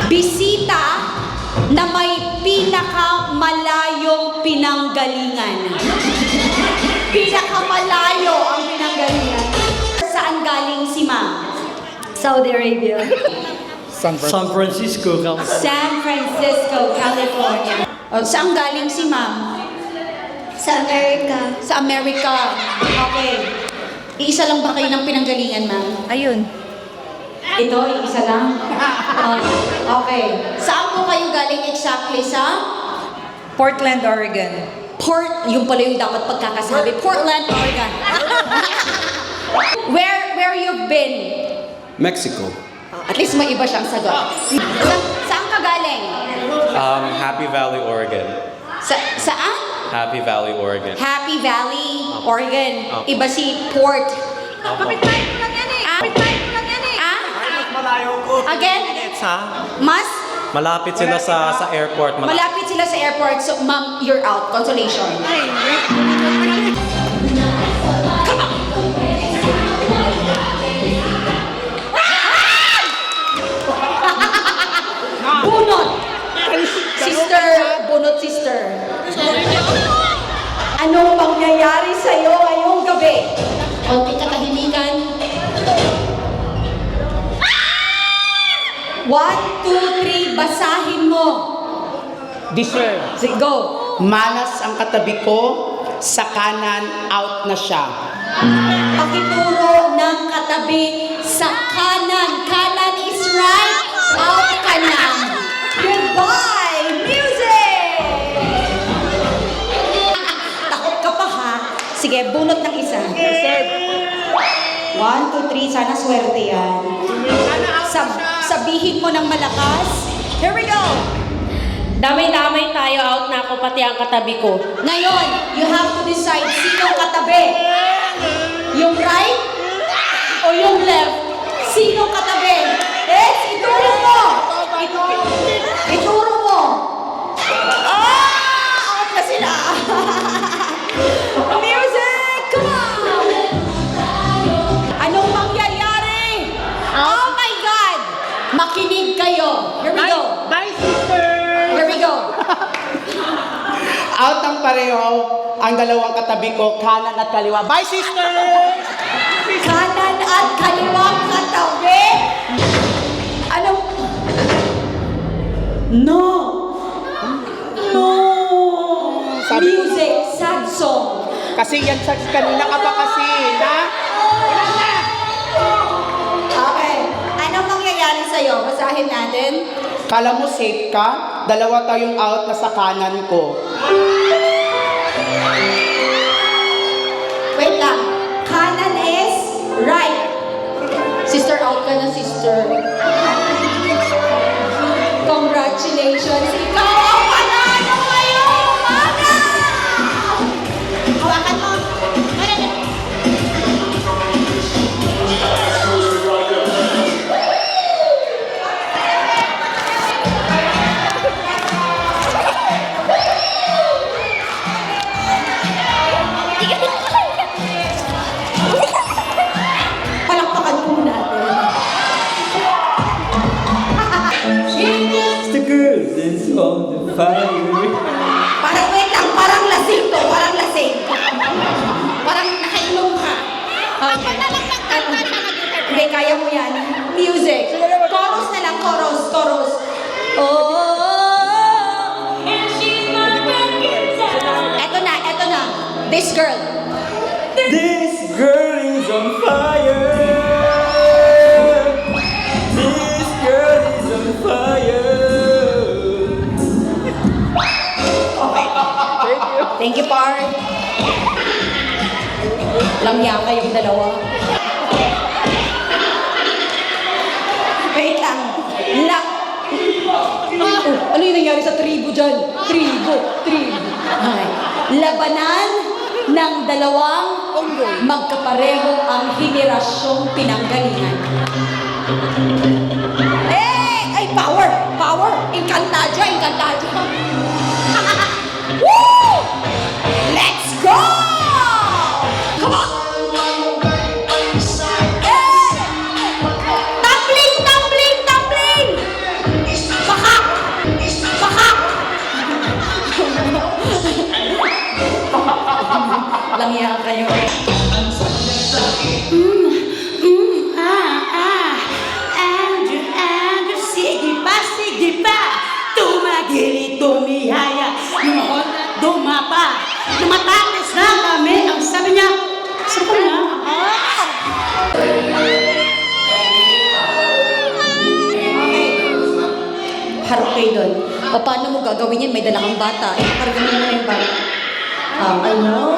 Bisita na may pinakamalayong pinanggalingan. Pinakamalayo ang pinanggalingan. Saan galing si Ma'am? Saudi Arabia. San Francisco, San Francisco, California. Saan galing si Ma'am? Sa America. Sa Amerika. Okay. Iisa lang ba kayo ng pinanggalingan, Ma'am? Ayun. Ito, isa lang? Okay. Saan po kayo galing exactly sa? Portland, Oregon. Yung pala yung dapat pagkakasabi. Portland, Oregon. Where you've been? Mexico. At least may iba siyang sagot. Saan ka galing? Happy Valley, Oregon. Saan? Happy Valley, Oregon. Happy Valley, Oregon. Iba si Port. Kapit-bahay ko lang yan eh. Kapit-bahay ko lang yan eh. Malayo ko. Again? Ha? Mas? Malapit sila sa airport. Malapit sila sa airport. So, Ma'am, you're out. Consolation. Bunot! Sister, bunot sister. Anong mangyayari sa'yo ngayong gabi? Konting katahimikan. 1, 2, 3, basahin mo. Deserve. Sige, go. Malas ang katabi ko, sa kanan, out na siya. Pakituro ng katabi sa kanan. Kanan is right, out ka na. Goodbye! Music! Takot ka pa ha? Sige, bunot ng isa. 1, 2, 3, sana swerte yan. Sabihin mo ng malakas. Here we go! Damay-damay tayo, out na ako, pati ang katabi ko. Ngayon, you have to decide sino katabi. Yung right o yung left? Sino katabi? Ituro mo! Ituro mo! Out na sila! Music! Come on! Anong mangyayari? Oh my God! Makinig kayo. Here we go. Bye, sister! Here we go. Out ang pareho, ang dalawang katabi ko, kanan at kaliwa. Bye, sister! Kanan at kaliwang katabi. Anong? No. No. Sabi ko Music, sad song. Kasi yan sa kanina ka pa kasi, ha? Okay. Anong mangyayari sa'yo? Basahin natin. Kala mo safe ka? Dalawa tayong out na sa kanan ko. Wait lang. Kanan is right. Sister, out ka na, sister. Congratulations. Ikaw ang panalo ngayong umaga! Hawakan mo. Palakpakan po natin. The girl is on the fire. Parang wait lang, parang lasing to, parang lasing. Parang nakainom ka. Okay. Hindi, kaya mo yan. Music. Chorus na lang, chorus, chorus. Oh, eto na, eto na. This girl. This girl is on fire. This girl is on fire. Thank you, Par. Lamya kayong dalawa. Wait lang. Ano yung nangyari sa tribo dyan? Tribo. Ay. Labanan ng dalawang magkapareho ang henerasyong pinanggalingan. Ay, power! Encantadja! Woo! Let's go! Come on! Tumbling! Harap kayo doon. O paano mo gagawin yan? May dala kang bata. Kargamin mo na yung bata. Ano?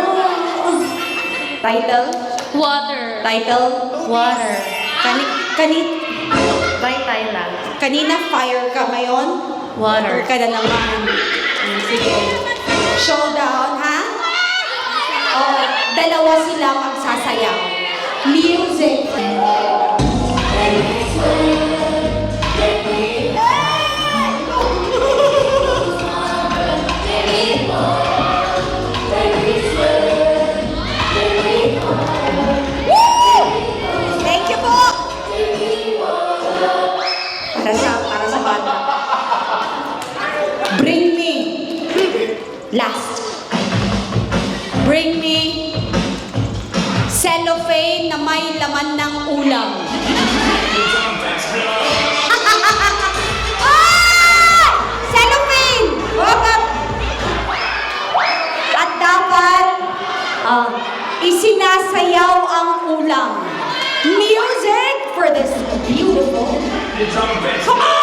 Title? Water. Title? Water. By Thailand. Kanina fire ka, ngayon? Water. Ka na naman. Sige. Showdown, ha? O, dalawa sila magsasayaw. Music. Thank you po! Para sa bata. Bring me. Last. Bring me cellophane na may laman ng ulam. Ah! Cellophane! Wag! At dapat isinasayaw ang ulam. Music for this beautiful. Come on!